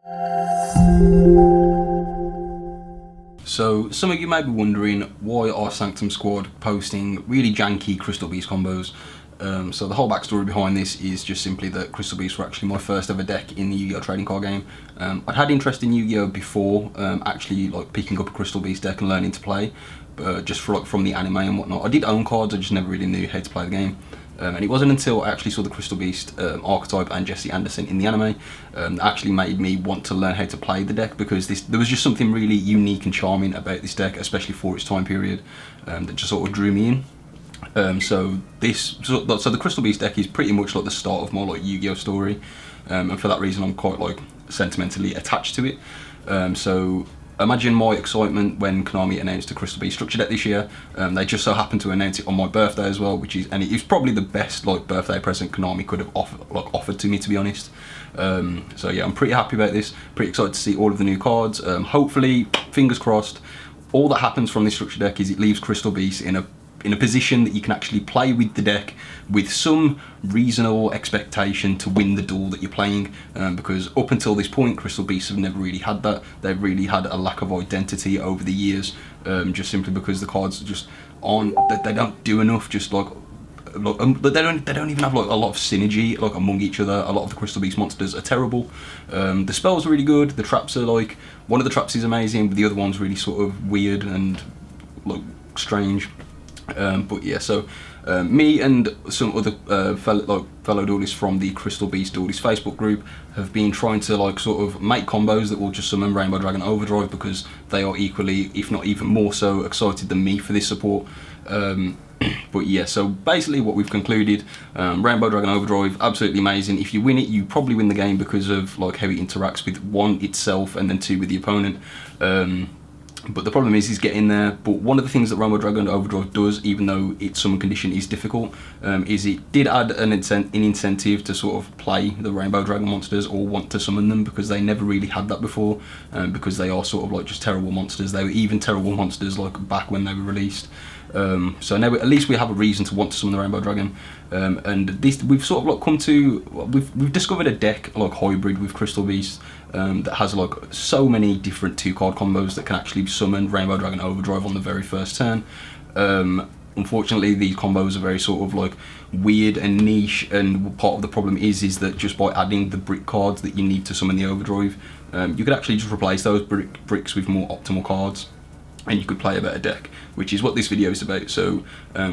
So some of you may be wondering why are Sanctum Squad posting really janky Crystal Beast combos. So the whole backstory behind this is just simply that Crystal Beasts were actually my first ever deck in the Yu-Gi-Oh trading card game. I'd had interest in Yu-Gi-Oh before actually like picking up a Crystal Beast deck and learning to play, just from the anime and whatnot. I did own cards, I just never really knew how to play the game. And it wasn't until I actually saw the Crystal Beast archetype and Jesse Anderson in the anime that actually made me want to learn how to play the deck, because there was just something really unique and charming about this deck, especially for its time period, that just sort of drew me in. So the Crystal Beast deck is pretty much like the start of my like Yu-Gi-Oh story, and for that reason I'm quite like sentimentally attached to it. So imagine my excitement when Konami announced the Crystal Beast structure deck this year. They just so happened to announce it on my birthday as well, and it was probably the best like birthday present Konami could have offered to me, to be honest. So yeah, I'm pretty happy about this. Pretty excited to see all of the new cards. Hopefully, fingers crossed, all that happens from this structure deck is it leaves Crystal Beast in a position that you can actually play with the deck with some reasonable expectation to win the duel that you're playing, because up until this point Crystal Beasts have never really had that. They've really had a lack of identity over the years, just simply because the cards just aren't, they don't do enough, just like they don't even have like a lot of synergy like among each other. A lot of the Crystal Beast monsters are terrible. The spells are really good, the traps are like, one of the traps is amazing, but the other one's really sort of weird and like strange. But yeah, so me and some other fellow duelists from the Crystal Beast Duelist Facebook group have been trying to like sort of make combos that will just summon Rainbow Dragon Overdrive, because they are equally, if not even more so, excited than me for this support. But yeah, so basically what we've concluded, Rainbow Dragon Overdrive, absolutely amazing. If you win it, you probably win the game because of like how it interacts with one itself and then two with the opponent. But the problem is getting there. But one of the things that Rainbow Dragon Overdrive does, even though its summon condition is difficult, is it did add an incentive to sort of play the Rainbow Dragon monsters or want to summon them, because they never really had that before, because they are sort of like just terrible monsters. They were even terrible monsters like back when they were released. So now at least we have a reason to want to summon the Rainbow Dragon, and this we've sort of like come to, we've discovered a deck like hybrid with Crystal Beast that has like so many different 2-card combos that can actually summon Rainbow Dragon Overdrive on the very first turn. Unfortunately, these combos are very sort of like weird and niche, and part of the problem is that just by adding the brick cards that you need to summon the Overdrive, you could actually just replace those bricks with more optimal cards, and you could play a better deck, which is what this video is about. So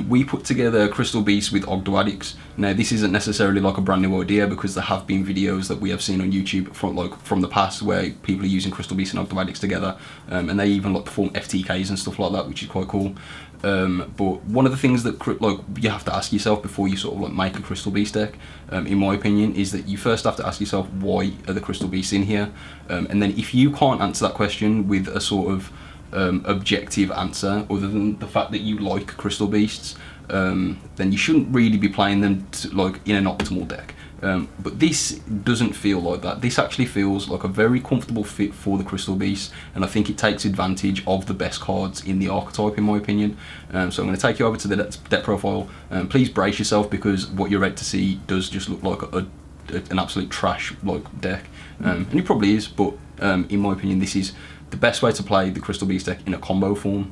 we put together Crystal Beast with Ogdoadics. Now this isn't necessarily like a brand new idea, because there have been videos that we have seen on YouTube from the past where people are using Crystal Beast and Ogdoadics together, and they even like perform FTKs and stuff like that, which is quite cool. But one of the things that like you have to ask yourself before you sort of like make a Crystal Beast deck, in my opinion, is that you first have to ask yourself, why are the Crystal Beasts in here? And then if you can't answer that question with a sort of objective answer other than the fact that you like Crystal Beasts, then you shouldn't really be playing them like in an optimal deck. But this doesn't feel like that. This actually feels like a very comfortable fit for the Crystal Beasts, and I think it takes advantage of the best cards in the archetype, in my opinion. So I'm going to take you over to the deck profile. Please brace yourself, because what you're about to see does just look like an absolute trash like deck, and it probably is, but in my opinion this is the best way to play the Crystal Beast deck in a combo form.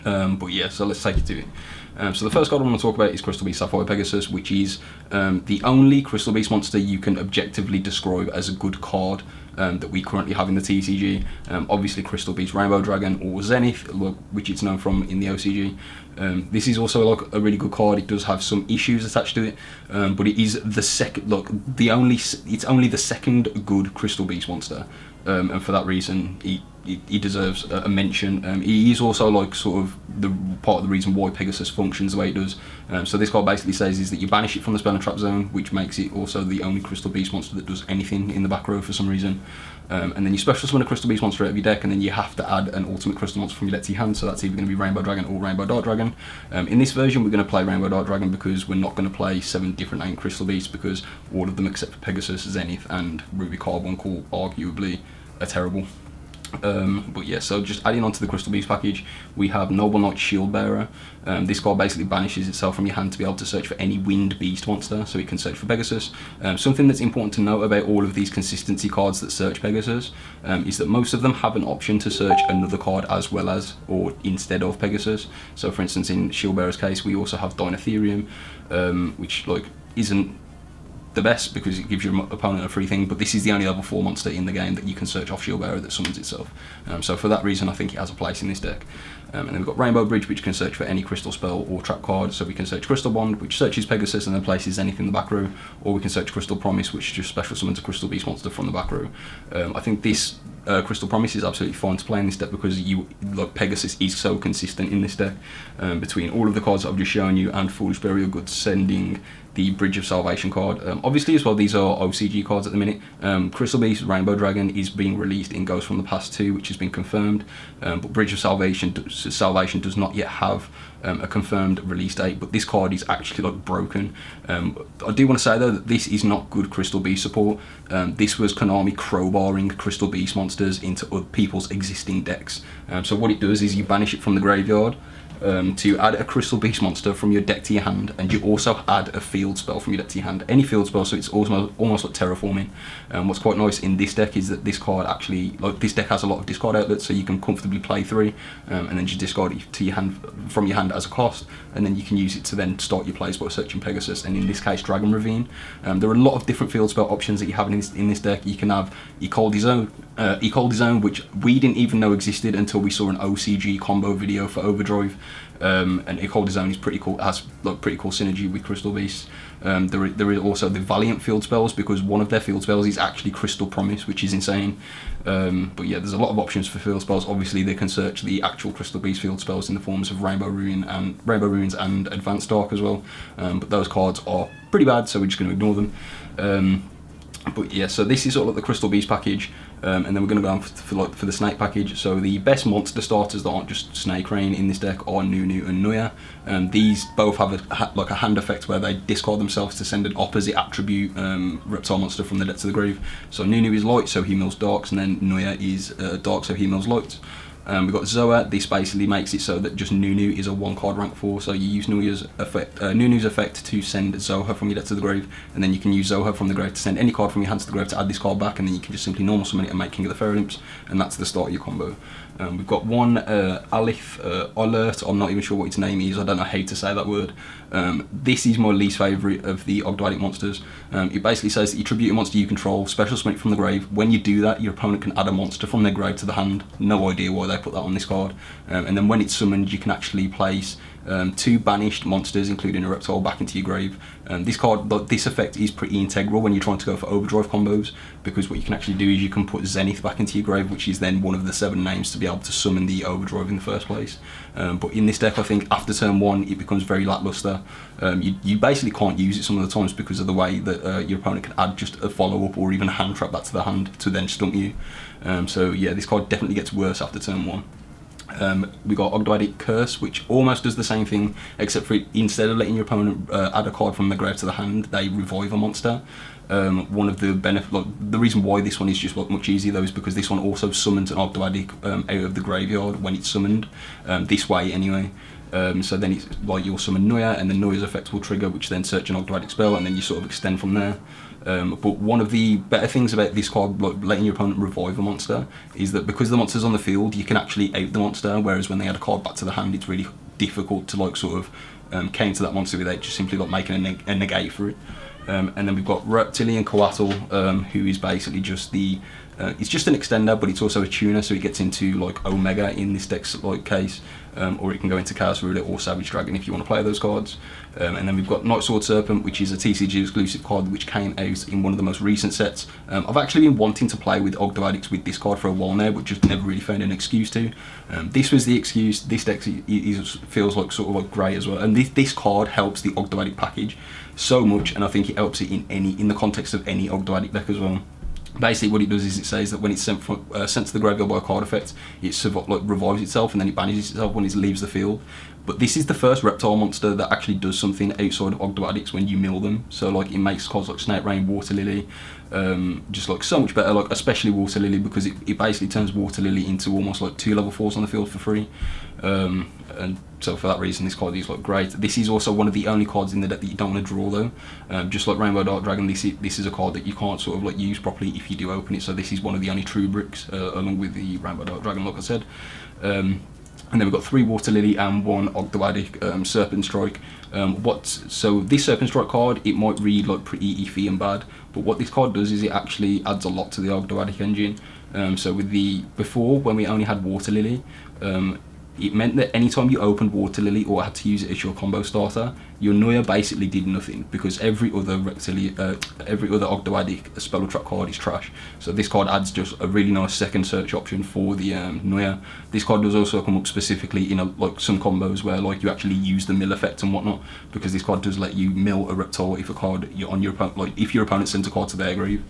But yeah, so let's take it to it. So the first card I want to talk about is Crystal Beast Sapphire Pegasus, which is the only Crystal Beast monster you can objectively describe as a good card that we currently have in the TCG. Obviously Crystal Beast Rainbow Dragon or Zenith, which it's known from in the OCG. This is also like a really good card. It does have some issues attached to it, but it is the second, it's only the second good Crystal Beast monster, and for that reason he deserves a mention. He is also like sort of the part of the reason why Pegasus functions the way it does. So this card basically says is that you banish it from the spell and trap zone, which makes it also the only Crystal Beast monster that does anything in the back row for some reason. And then you special summon a Crystal Beast monster out of your deck, and then you have to add an ultimate crystal monster from your deck to your hand, so that's either going to be Rainbow Dragon or Rainbow Dark Dragon. In this version we're going to play Rainbow Dark Dragon, because we're not going to play 7 different named Crystal Beasts, because all of them except for Pegasus, Zenith and Ruby Carbuncle arguably are terrible. But yeah, so just adding on to the Crystal Beast package, we have Noble Knight Shield Bearer. This card basically banishes itself from your hand to be able to search for any winged beast monster, so it can search for Pegasus. Something that's important to note about all of these consistency cards that search Pegasus is that most of them have an option to search another card as well as or instead of Pegasus. So for instance, in Shield Bearer's case, we also have Dinotherium, which like isn't the best because it gives your opponent a free thing, but this is the only level 4 monster in the game that you can search off Shield Bearer that summons itself. So for that reason, I think it has a place in this deck. And then we've got Rainbow Bridge, which can search for any crystal spell or trap card. So we can search Crystal Bond, which searches Pegasus and then places anything in the back row, or we can search Crystal Promise, which just special summons a Crystal Beast monster from the back row. I think this Crystal Promise is absolutely fine to play in this deck because Pegasus is so consistent in this deck. Between all of the cards that I've just shown you and Foolish Burial Goods sending the Bridge of Salvation card. Obviously as well, these are OCG cards at the minute. Crystal Beast Rainbow Dragon is being released in Ghost from the Past 2, which has been confirmed, but Bridge of Salvation does not yet have a confirmed release date, but this card is actually like broken. I do want to say though that this is not good Crystal Beast support. This was Konami crowbarring Crystal Beast monsters into other people's existing decks. So what it does is you banish it from the graveyard, to add a Crystal Beast monster from your deck to your hand, and you also add a field spell from your deck to your hand, any field spell, so it's almost like terraforming. What's quite nice in this deck is that this card actually, like this deck has a lot of discard outlets, so you can comfortably play 3, and then just discard it to your hand from your hand as a cost, and then you can use it to then start your plays by searching Pegasus, and in this case Dragon Ravine. There are a lot of different field spell options that you have in this deck. You can have Isolde Zone, which we didn't even know existed until we saw an OCG combo video for Overdrive. And Isolde Zone is pretty cool, has like pretty cool synergy with Crystal Beast. There is also the Valiant field spells, because one of their field spells is actually Crystal Promise, which is insane. But yeah, there's a lot of options for field spells. Obviously they can search the actual Crystal Beast field spells in the forms of Rainbow Ruins and Advanced Dark as well. But those cards are pretty bad, so we're just going to ignore them. But yeah, so this is sort of like the Crystal Beast package, and then we're going to go on for the Snake package. So the best monster starters that aren't just Snake Rain in this deck are Nunu and Nuya. These both have a hand effect where they discard themselves to send an opposite attribute reptile monster from the deck to the grave. So Nunu is light, so he mills darks, and then Nuya is dark, so he mills lights. We've got Zoa. This basically makes it so that just Nunu is a 1-card rank 4, so you use Nunu's effect to send Zoha from your deck to the grave, and then you can use Zoha from the grave to send any card from your hand to the grave to add this card back, and then you can just simply normal summon it and make King of the Fairy Imps, and that's the start of your combo. We've got one Alif Alert, I'm not even sure what its name is, I don't know how to say that word. This is my least favourite of the Ogdoadic monsters. It basically says that you tribute a monster you control, special summon it from the grave. When you do that, your opponent can add a monster from their grave to the hand. No idea why they put that on this card. And then when it's summoned, you can actually place 2 banished monsters, including a reptile, back into your grave. This effect is pretty integral when you're trying to go for Overdrive combos, because what you can actually do is you can put Zenith back into your grave, which is then one of the 7 names to be able to summon the Overdrive in the first place. But in this deck, I think after turn 1, it becomes very lackluster. You basically can't use it some of the times because of the way that your opponent can add just a follow-up or even a hand trap back to the hand to then stump you. So yeah, this card definitely gets worse after turn 1. We got Ogdoadic Curse, which almost does the same thing, except for instead of letting your opponent add a card from the grave to the hand, they revive a monster. One of the the reason why this one is just much easier though is because this one also summons an Ogdoadic out of the graveyard when it's summoned, this way anyway. So then it's like you'll summon Nuya, and then Nuya's effect will trigger, which then search an Ogdoadic spell, and then you sort of extend from there. But one of the better things about this card, like letting your opponent revive a monster, is that because the monster's on the field, you can actually out the monster, whereas when they add a card back to the hand, it's really difficult to like sort of counter that monster without just simply like making a negate for it. And then we've got Reptilian Coatl, who is basically just the it's just an extender, but it's also a tuner, so it gets into like Omega in this deck's like case, or it can go into Chaos Ruler or Savage Dragon if you want to play those cards. And then we've got Night Sword Serpent, which is a TCG exclusive card which came out in one of the most recent sets. I've actually been wanting to play with Ogdoadics with this card for a while now, but just never really found an excuse to. This was the excuse. This deck feels like sort of like grey as well, and this card helps the Ogdoadic package so much, and I think it helps it in the context of any Ogdoadic deck as well. Basically, what it does is it says that when it's sent to the graveyard by a card effect, it like revives itself and then it banishes itself when it leaves the field. But this is the first reptile monster that actually does something outside of Ogdoadics when you mill them. So like it makes cards like Snake Rain, Water Lily, just like so much better. Like especially Water Lily, because it basically turns Water Lily into almost like 2 level 4s on the field for free. And so for that reason, this card is like great. This is also one of the only cards in the deck that you don't want to draw though. Just like Rainbow Dark Dragon, this is a card that you can't sort of like use properly if you do open it. So this is one of the only true bricks, along with the Rainbow Dark Dragon, like I said. And then we've got 3 Water Lily and 1 Ogdoadic Serpent Strike. So this Serpent Strike card, it might read like pretty iffy and bad, but what this card does is it actually adds a lot to the Ogdoadic engine. So with before, when we only had Water Lily, it meant that anytime you opened Water Lily or had to use it as your combo starter, your Nuya basically did nothing, because every other Ogdoadic spell trap card is trash. So this card adds just a really nice second search option for the Nuya. This card does also come up specifically in like some combos where like you actually use the mill effect and whatnot, because this card does let you mill a reptile if a card on your opponent, like if your opponent sends a card to their grave,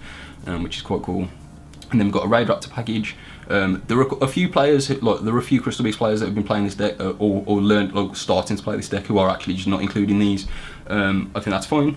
which is quite cool. And then we've got a Raid Raptor package. There are a few players, there are a few Crystal Beast players that have been playing this deck, or learned, like, starting to play this deck, who are actually just not including these. I think that's fine.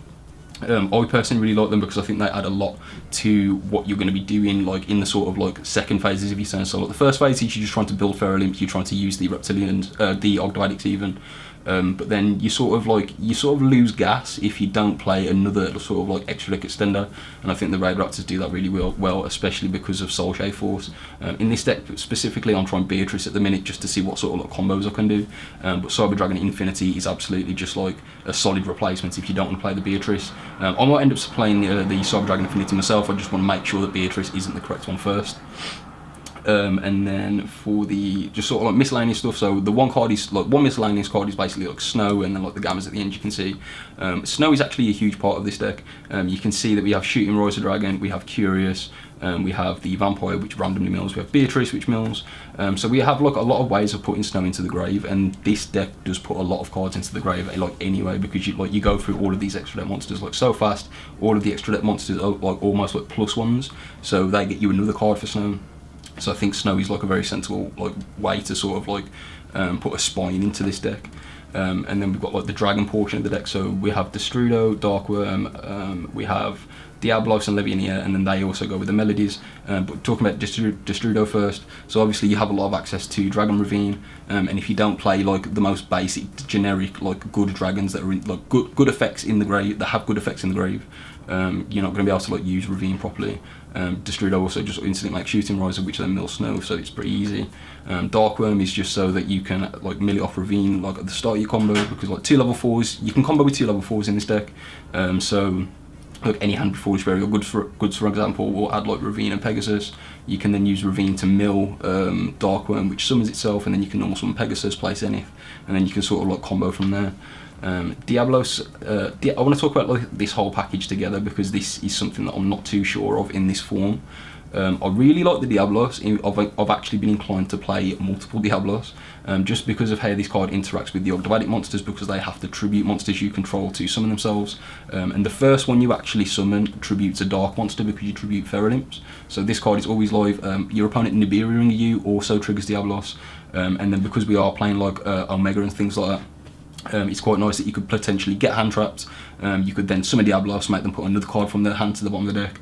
I personally really like them because I think they add a lot to what you're going to be doing, like in the sort of like second phases of your turn. So like the first phase is you're just trying to build Feral Imps, you're trying to use the Reptilians, the Ogdoadics even. But then you sort of lose gas if you don't play another sort of like extra deck extender, and I think the Raid Raptors do that really well, especially because of Soul Shade Force. In this deck specifically, I'm trying Beatrice at the minute just to see what sort of like combos I can do. But Cyber Dragon Infinity is absolutely just like a solid replacement if you don't want to play the Beatrice. I might end up playing the Cyber Dragon Infinity myself. I just want to make sure that Beatrice isn't the correct one first. And then for the just sort of like miscellaneous stuff, so the one miscellaneous card is basically like Snow, and then like the Gammas at the end you can see. Snow is actually a huge part of this deck. You can see that we have Shooting Roycer Dragon, we have Curious, we have the Vampire, which randomly mills, we have Beatrice, which mills. So we have like a lot of ways of putting Snow into the grave, and this deck does put a lot of cards into the grave like anyway, because you go through all of these extra deck monsters like so fast. All of the extra deck monsters are like almost like +1s, so they get you another card for Snow. So I think Snow is like a very sensible like way to sort of like put a spine into this deck. And then we've got like the dragon portion of the deck. So we have Destrudo, Darkworm, we have Diablos and Levianeer, and then they also go with the melodies. But talking about Destrudo first, so obviously you have a lot of access to Dragon Ravine, and if you don't play like the most basic, generic, like good dragons that are in, like good effects in the grave, that have good effects in the grave, you're not going to be able to like use Ravine properly. Destrudo also just instantly makes Shooting Riser, which then mills Snow, so it's pretty easy. Darkworm is just so that you can like mill it off Ravine like at the start of your combo, because like 2 level 4s, you can combo with 2 level 4s in this deck. So like any hand before very good for example will add like Ravine and Pegasus. You can then use Ravine to mill Darkworm, which summons itself, and then you can normal summon Pegasus, play Zenith, and then you can sort of like combo from there. Diablos, I want to talk about like this whole package together, because this is something that I'm not too sure of in this form. I really like the Diablos. I've actually been inclined to play multiple Diablos, just because of how this card interacts with the Ogdoadic monsters, because they have to tribute monsters you control to summon themselves. And the first one you actually summon tributes a dark monster because you tribute Feral Imps. So this card is always live. Your opponent Nibiruing you also triggers Diablos. And then because we are playing like Omega and things like that, it's quite nice that you could potentially get hand trapped. You could then summon Diablos, make them put another card from their hand to the bottom of the deck,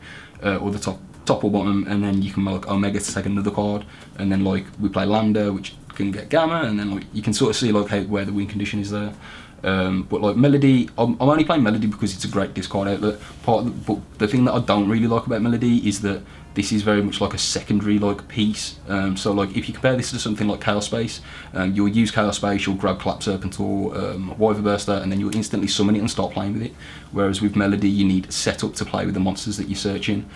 or the top or bottom, and then you can like Omega to take another card, and then like we play Lambda, which can get Gamma, and then like you can sort of see like where the win condition is there. But like Melody, I'm only playing Melody because it's a great discard outlet. But the thing that I don't really like about Melody is that this is very much like a secondary like piece. So like if you compare this to something like Chaos Space, you'll use Chaos Space, you'll grab Collapse Serpent or Wyver Burster, and then you'll instantly summon it and start playing with it. Whereas with Melody, you need setup to play with the monsters that you're searching.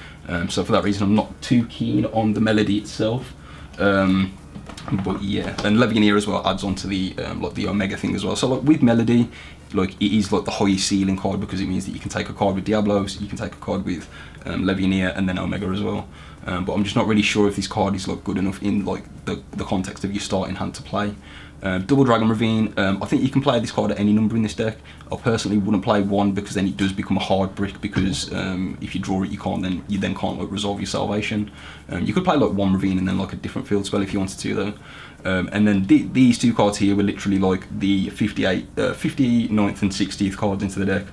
So for that reason, I'm not too keen on the Melody itself. But yeah, and Levianeer as well adds on to the like the Omega thing as well. So like with Melody, like it is like the highest ceiling card, because it means that you can take a card with Diablos, you can take a card with Legionnaire, and then Omega as well. But I'm just not really sure if this card is like good enough in like the context of your starting hand to play. Double Dragon Ravine, I think you can play this card at any number in this deck. I personally wouldn't play 1, because then it does become a hard brick, because if you draw it, you then can't like resolve your salvation. You could play like 1 Ravine and then like a different field spell if you wanted to though. And then these 2 cards here were literally like the 59th and 60th cards into the deck.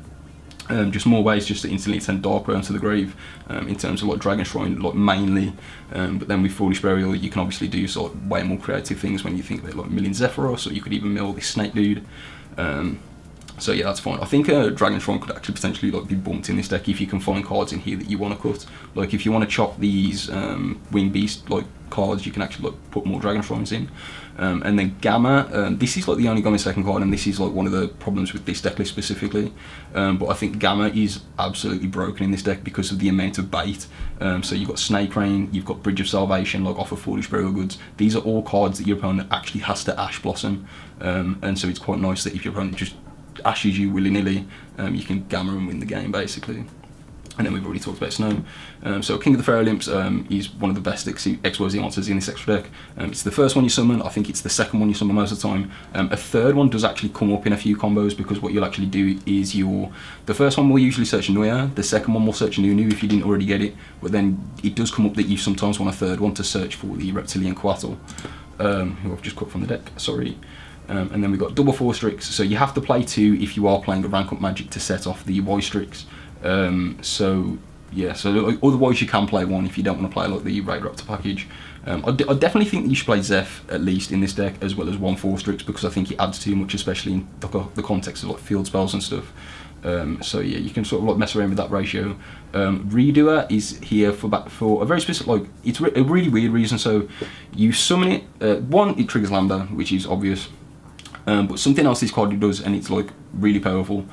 Just more ways just to instantly send Darkrai onto the grave, in terms of like Dragon Shrine, like mainly. But then with Foolish Burial, you can obviously do sort of way more creative things when you think about like milling Zephyros, or you could even mill this Snake dude. So yeah, that's fine. I think Dragon Shrine could actually potentially like be bumped in this deck if you can find cards in here that you want to cut. Like if you want to chop these Wing Beast like cards, you can actually like put more Dragon Shrines in. And then Gamma, this is like the only Gamma second card, and this is like one of the problems with this deck list specifically. But I think Gamma is absolutely broken in this deck because of the amount of bait. So you've got Snake Rain, you've got Bridge of Salvation, like off of Foolish Burial Goods. These are all cards that your opponent actually has to Ash Blossom. And so it's quite nice that if your opponent just ashes you willy-nilly, you can Gamma and win the game basically. And then we've already talked about Snow. So King of the Fairy Lymphs is one of the best XYZ monsters in this extra deck. It's the first one you summon. I think it's the second one you summon most of the time. A third one does actually come up in a few combos, because what you'll actually do is the first one will usually search Nuya, the second one will search Nunu if you didn't already get it, but then it does come up that you sometimes want a third one to search for the Reptilian Quattle, who I've just cut from the deck, sorry. And then we've got double 4 Strix, so you have to play 2 if you are playing a rank up magic to set off the Y Strix. So yeah, so otherwise you can play 1 if you don't want to play like the Raid Raptor package. I definitely think that you should play Zeph at least in this deck, as well as 1 4 Strix, because I think it adds too much, especially in the context of like field spells and stuff. So yeah, you can sort of like mess around with that ratio. Redoer is here for a very specific, like it's a really weird reason. So you summon it, 1, it triggers Lambda, which is obvious. But something else this card does, and it's like really powerful,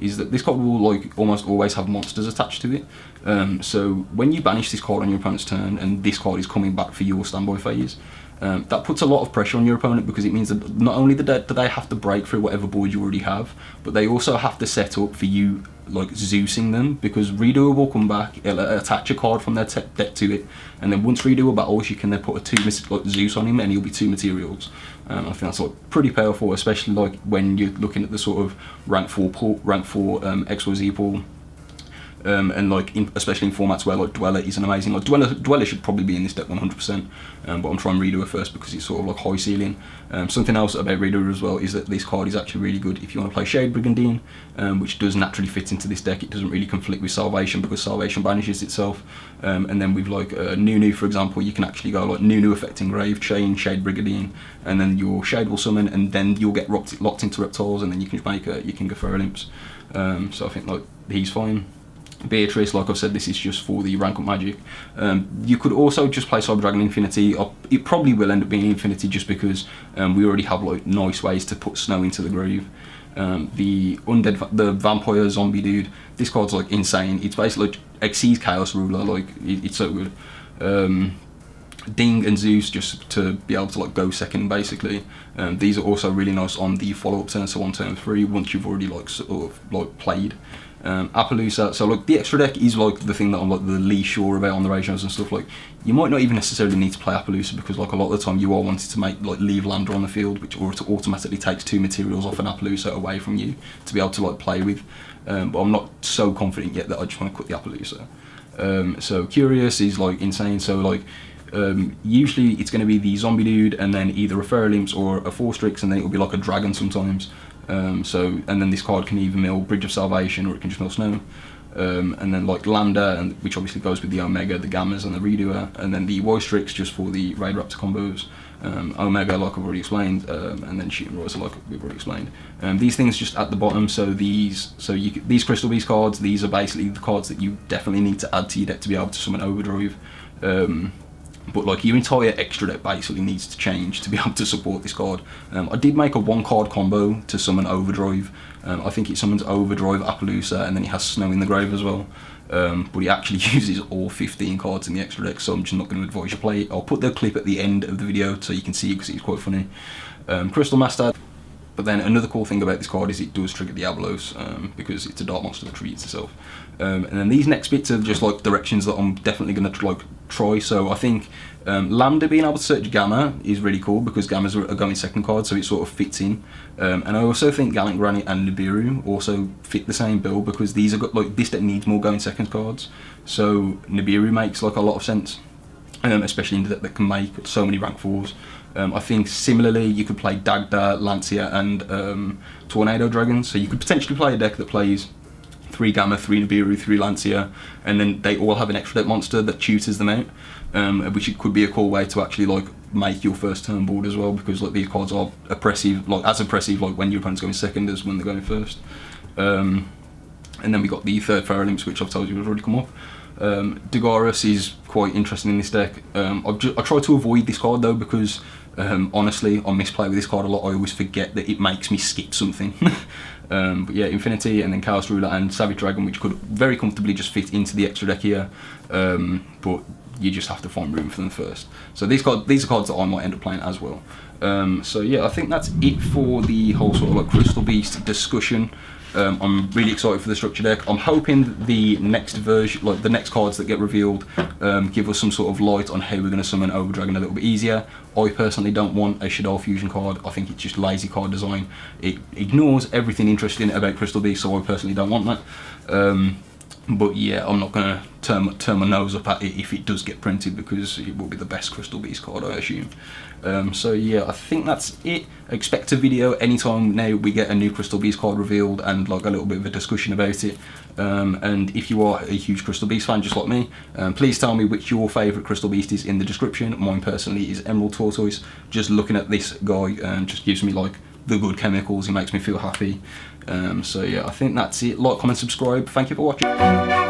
is that this card will like almost always have monsters attached to it. So when you banish this card on your opponent's turn, and this card is coming back for your standby phase, that puts a lot of pressure on your opponent, because it means that not only do they have to break through whatever board you already have, but they also have to set up for you like Zeusing them, because Redoer will come back, it'll attach a card from their deck to it, and then once Redoer battles, you can then put a 2 like Zeus on him, and he'll be 2 materials. I think that's like pretty powerful, especially like when you're looking at the sort of rank 4 XYZ pool. And like especially in formats where like Dweller is an amazing, like Dweller should probably be in this deck 100%, but I'm trying Redoer first because it's sort of like high ceiling. Something else about Redoer as well is that this card is actually really good if you want to play Shade Brigandine, which does naturally fit into this deck. It doesn't really conflict with Salvation because Salvation banishes itself. And then with like Nunu, for example, you can actually go like Nunu affecting Grave, Chain, Shade Brigandine, and then your Shade will summon, and then you'll get locked into Reptiles, and then you can make your King of Fairy Lymphs. So I think like he's fine. Beatrice, like I've said, this is just for the rank up magic. You could also just play Cyber Dragon Infinity. It probably will end up being Infinity just because we already have like nice ways to put Snow into the grave. The Vampire Zombie dude, this card's like insane. It's basically like exceeds Chaos Ruler, like it's so good. Ding and Zeus just to be able to like go second basically. These are also really nice on the follow-up turn, so on turn 3 once you've already like sort of like played. Appaloosa, so like the extra deck is like the thing that I'm like the least sure about on the ratios and stuff. Like you might not even necessarily need to play Appaloosa, because like a lot of the time you are wanting to make like leave Lander on the field, which automatically takes 2 materials off an Appaloosa away from you to be able to like play with. But I'm not so confident yet that I just want to cut the Appaloosa. So Curious is like insane. So like usually it's going to be the zombie dude, and then either a Fairy Lymphs or a 4 Strix, and then it'll be like a dragon sometimes. And then this card can either mill Bridge of Salvation, or it can just mill Snow. And then like Lambda, which obviously goes with the Omega, the Gammas, and the Redoer, and then the Y Strix just for the Raid Raptor combos. Omega, like I've already explained, and then Shooting Royce, like we've already explained. These things just at the bottom. So these Crystal Beast cards, these are basically the cards that you definitely need to add to your deck to be able to summon Overdrive. But like your entire extra deck basically needs to change to be able to support this card. I did make a 1-card combo to summon Overdrive. I think it summons Overdrive, Appaloosa, and then it has Snow in the grave as well. But it actually uses all 15 cards in the extra deck, so I'm just not going to advise you play it. I'll put the clip at the end of the video so you can see it because it's quite funny. Crystal Master. But then another cool thing about this card is it does trigger Diablos, because it's a dark monster that treats itself. And then these next bits are just like directions that I'm definitely going to like try. So I think Lambda being able to search Gamma is really cool, because Gamma's a going second card, so it sort of fits in. And I also think Gallant Granny and Nibiru also fit the same bill, because these are like, this deck needs more going second cards. So Nibiru makes like a lot of sense, especially in the deck that can make so many rank 4s. I think similarly you could play Dagda, Lancia and Tornado Dragons, so you could potentially play a deck that plays 3 Gamma, 3 Nibiru, 3 Lancia, and then they all have an extra deck monster that tutors them out, which could be a cool way to actually like make your first turn board as well, because like these cards are oppressive, like as oppressive like when your opponent's going second as when they're going first. And then we got the third Pharynx, which I've told you has already come up. Dagaris is quite interesting in this deck. I try to avoid this card though, because honestly I misplay with this card a lot. I always forget that it makes me skip something. But yeah, Infinity and then Chaos Ruler and Savage Dragon, which could very comfortably just fit into the extra deck here, but you just have to find room for them first. So these are cards that I might end up playing as well. So yeah, I think that's it for the whole sort of like Crystal Beast discussion. I'm really excited for the structure deck. I'm hoping the next version, like the next cards that get revealed, give us some sort of light on how we're going to summon Overdragon a little bit easier. I personally don't want a Shadow Fusion card. I think it's just lazy card design. It ignores everything interesting about Crystal Beast, so I personally don't want that. But yeah, I'm not going to turn my nose up at it if it does get printed, because it will be the best Crystal Beast card, I assume. So yeah, I think that's it. Expect a video anytime now we get a new Crystal Beast card revealed, and like a little bit of a discussion about it. And if you are a huge Crystal Beast fan just like me, please tell me which your favourite Crystal Beast is in the description. Mine personally is Emerald Tortoise. Just looking at this guy just gives me like the good chemicals. He makes me feel happy. So yeah, I think that's it. Like, comment, subscribe. Thank you for watching.